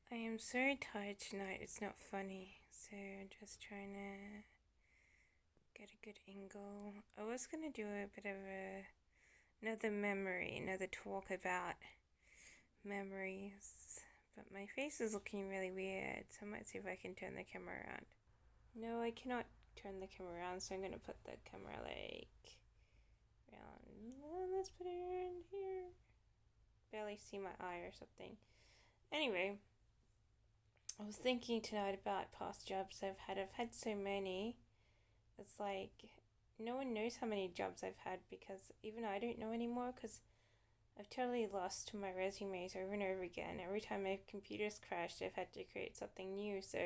I am so tired tonight, it's not funny. So I'm just trying to get a good angle. I was gonna do a bit of another talk about memories, but my face is looking really weird, so I might see if I can turn the camera around. No, I cannot turn the camera around, so I'm gonna put the camera like around. Let's put it around here. Barely see my eye or something. Anyway, I was thinking tonight about past jobs I've had. I've had so many. It's like no one knows how many jobs I've had because even I don't know anymore because I've totally lost my resumes over and over again. Every time my computer's crashed, I've had to create something new. So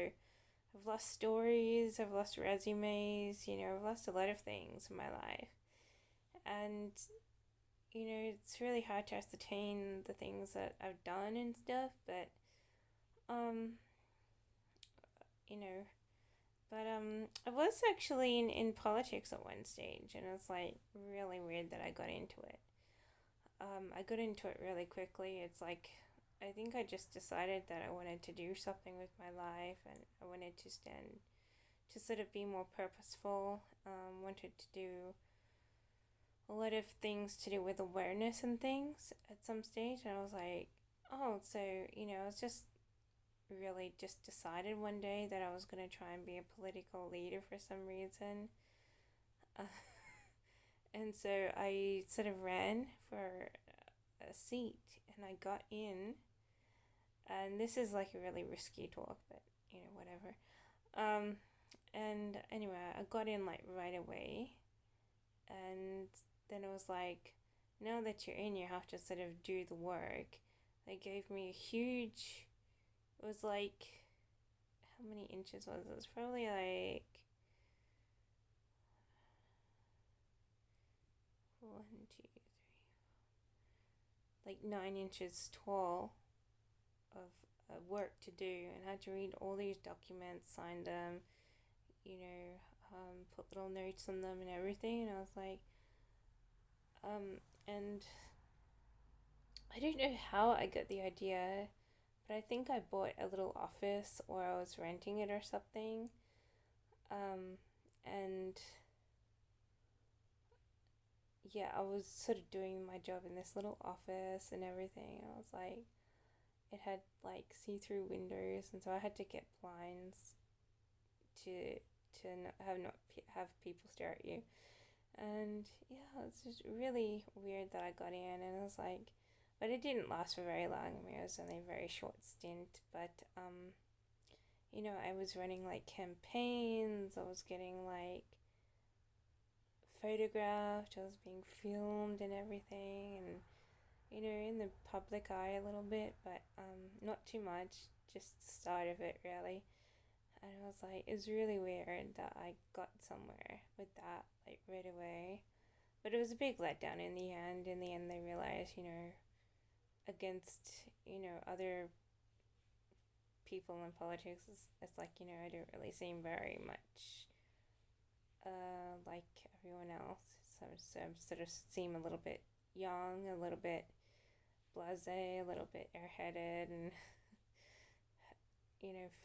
I've lost stories, I've lost resumes, I've lost a lot of things in my life. And, it's really hard to ascertain the things that I've done and stuff, but, um, you know, I was actually in politics at one stage, and it's like really weird that I got into it. I got into it really quickly. It's like I think I just decided that I wanted to do something with my life, and I wanted to sort of be more purposeful. Wanted to do a lot of things to do with awareness and things at some stage, and I was like, oh, so I was just really just decided one day that I was going to try and be a political leader for some reason. Uh, and so I sort of ran for a seat and I got in. And this is like a really risky talk, but whatever. Um, and anyway, I got in like right away. And then it was like, now that you're in, you have to sort of do the work. They gave me a huge, it was like, how many inches was it? It was probably like 9 inches tall of work to do, and I had to read all these documents, sign them, put little notes on them and everything. And I was like, and I don't know how I got the idea, but I think I bought a little office or I was renting it or something. Um, and yeah, I was sort of doing my job in this little office and everything. I was like, it had like see-through windows, and so I had to get blinds to not have people stare at you. And yeah, it's just really weird that I got in, and it was like, but it didn't last for very long. I mean, it was only a very short stint, but I was running like campaigns. I was getting like photographed. I was being filmed and everything, and in the public eye a little bit, but not too much. Just the start of it, really. And I was like, it was really weird that I got somewhere with that like right away. But it was a big letdown in the end. In the end, they realized, against, other people in politics, it's like, I don't really seem very much like everyone else. So I sort of seem a little bit young, a little bit blase, a little bit airheaded, and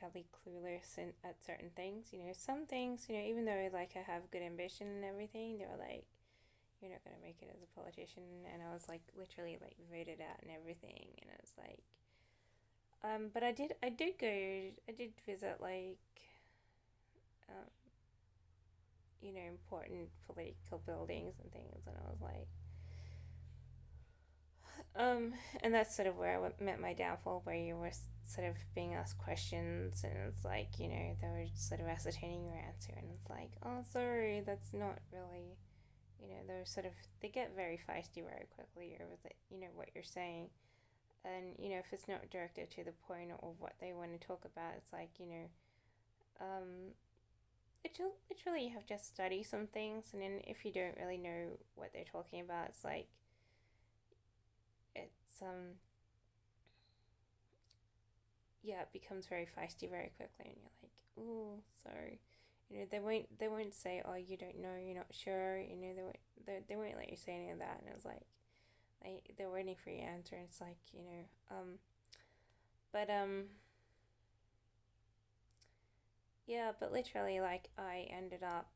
fairly clueless at certain things. Some things, even though like I have good ambition and everything, they were like, you're not gonna make it as a politician, and I was like literally like voted out and everything, and I was like, but I did visit like, um, important political buildings and things, and I was like, and that's sort of where I met my downfall, where you were sort of being asked questions, and it's like, they were sort of ascertaining your answer, and it's like, oh, sorry, that's not really, they're sort of, they get very feisty very quickly over the, what you're saying. And, if it's not directed to the point of what they want to talk about, it's like, um, literally you have to study some things, and then if you don't really know what they're talking about, it's like, it's, yeah, it becomes very feisty very quickly, and you're like, oh, sorry. They won't say, oh, you don't know, you're not sure. They won't let you say any of that. And it's like they're waiting for your answer. And it's like, but Yeah, but literally, like, I ended up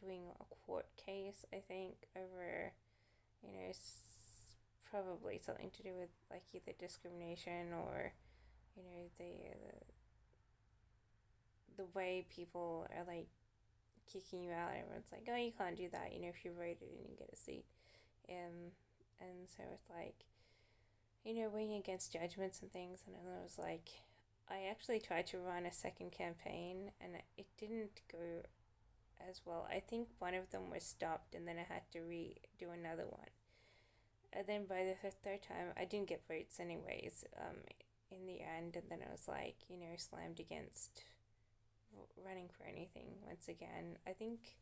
doing a court case, I think, over, probably something to do with, like, either discrimination or, the way people are, like, kicking you out. Everyone's like, oh, you can't do that, if you voted and you get a seat. Um, and so it's like, weighing against judgments and things. And then I was like, I actually tried to run a second campaign and it didn't go as well. I think one of them was stopped and then I had to redo another one. And then by the third time, I didn't get votes anyways, in the end. And then I was like, slammed against running for anything once again. I think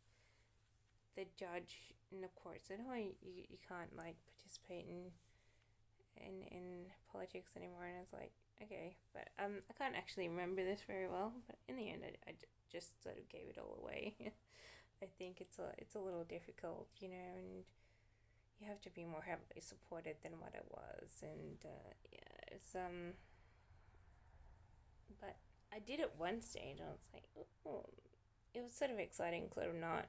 the judge in the court said, oh, you can't, like, participate in politics anymore. And I was like, okay, but I can't actually remember this very well. But in the end, I just sort of gave it all away. I think it's a little difficult, and you have to be more heavily supported than what it was. And yeah, but I did it one stage, and I was like, oh, it was sort of exciting, sort of not,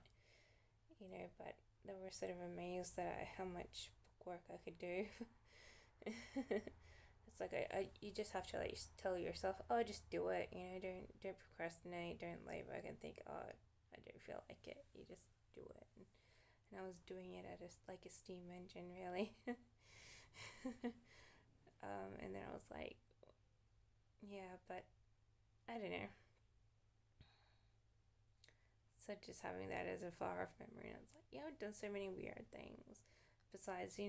but they were sort of amazed that how much work I could do. It's like you just have to, like, tell yourself, oh, just do it. Don't procrastinate. Don't lay back and think, oh, I don't feel like it. You just do it. And I was doing it at like a steam engine, really. And then I was like, yeah, but I don't know. So just having that as a far off memory, and I was like, yeah, I've done so many weird things. Besides,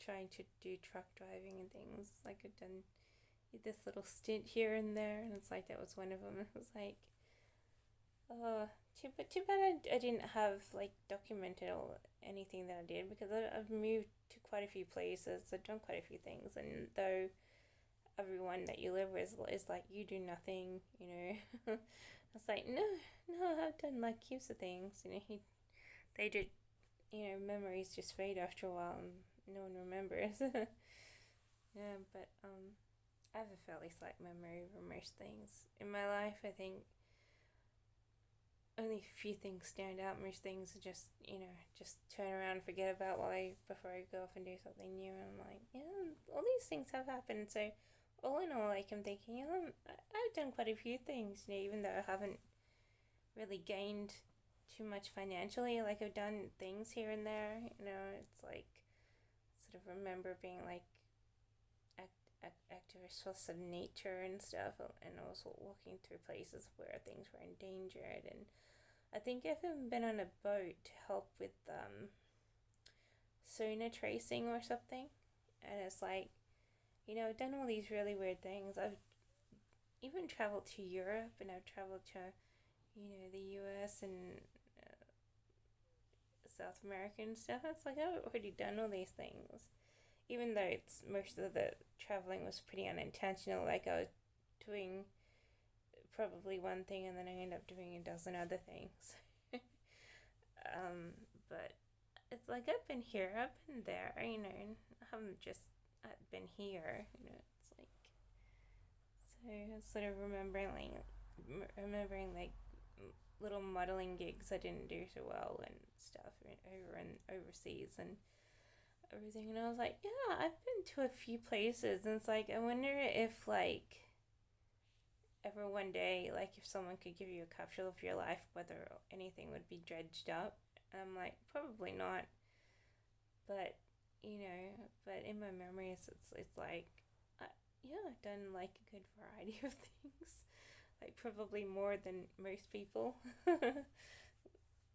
trying to do truck driving and things. Like, I've done this little stint here and there, and it's like that was one of them. It was like, oh, too bad I didn't have, like, documented anything that I did, because I've moved to quite a few places. I've done quite a few things, and though everyone that you live with is like, you do nothing, It's like, no, I've done, like, heaps of things. They did, memories just fade after a while and no one remembers. Yeah, but I have a fairly slight memory of most things in my life. I think only a few things stand out. Most things are just, just turn around and forget about before I go off and do something new. And I'm like, yeah, all these things have happened. So all in all, like, I'm thinking, I've done quite a few things, even though I haven't really gained too much financially. Like, I've done things here and there. It's like, sort of remember being like activist for some nature and stuff, and also walking through places where things were endangered. And I think I've even been on a boat to help with sonar tracing or something. And it's like, I've done all these really weird things. I've even traveled to Europe, and I've traveled to, the US and South America and stuff. It's like, I've already done all these things. Even though it's most of the traveling was pretty unintentional. Like, I was doing probably one thing and then I end up doing a dozen other things. But it's like, I've been here, I've been there, I haven't just been here. It's like, so sort of remembering like little modeling gigs I didn't do so well and stuff over and overseas and everything. And I was like, yeah, I've been to a few places, and it's like, I wonder if, like, ever one day, like, if someone could give you a capsule of your life, whether anything would be dredged up. And I'm like, probably not, but but in my memories, it's like, yeah, I've done, like, a good variety of things, like, probably more than most people.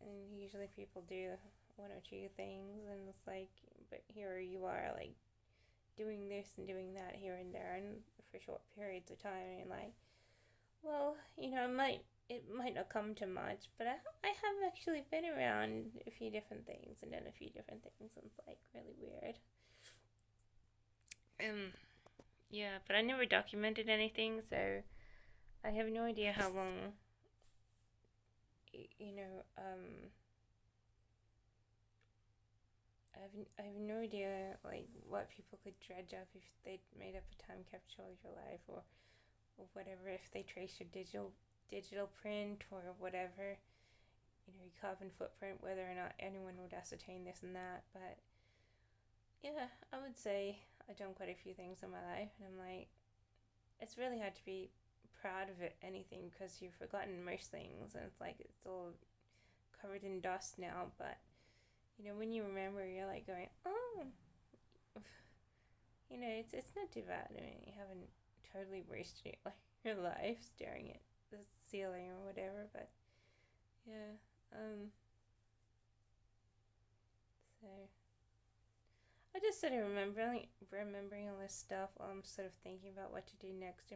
And usually people do one or two things, and it's like, but here you are, like, doing this and doing that here and there and for short periods of time. And like, well, it might not come to much, but I have actually been around a few different things and done a few different things, and it's like really weird. Yeah, but I never documented anything, so I have no idea how long. You know, I have no idea, like, what people could dredge up if they made up a time capsule of your life, or whatever, if they trace your digital digital print or whatever, you know, your carbon footprint, whether or not anyone would ascertain this and that. But yeah, I would say I've done quite a few things in my life, and I'm like, it's really hard to be proud of anything because you've forgotten most things, and it's like it's all covered in dust now. But you know, when you remember, you're like going, oh, you know, it's not too bad. I mean, you haven't totally wasted your life staring at the ceiling or whatever. But yeah, so I just sort of remembering all this stuff while I'm sort of thinking about what to do next in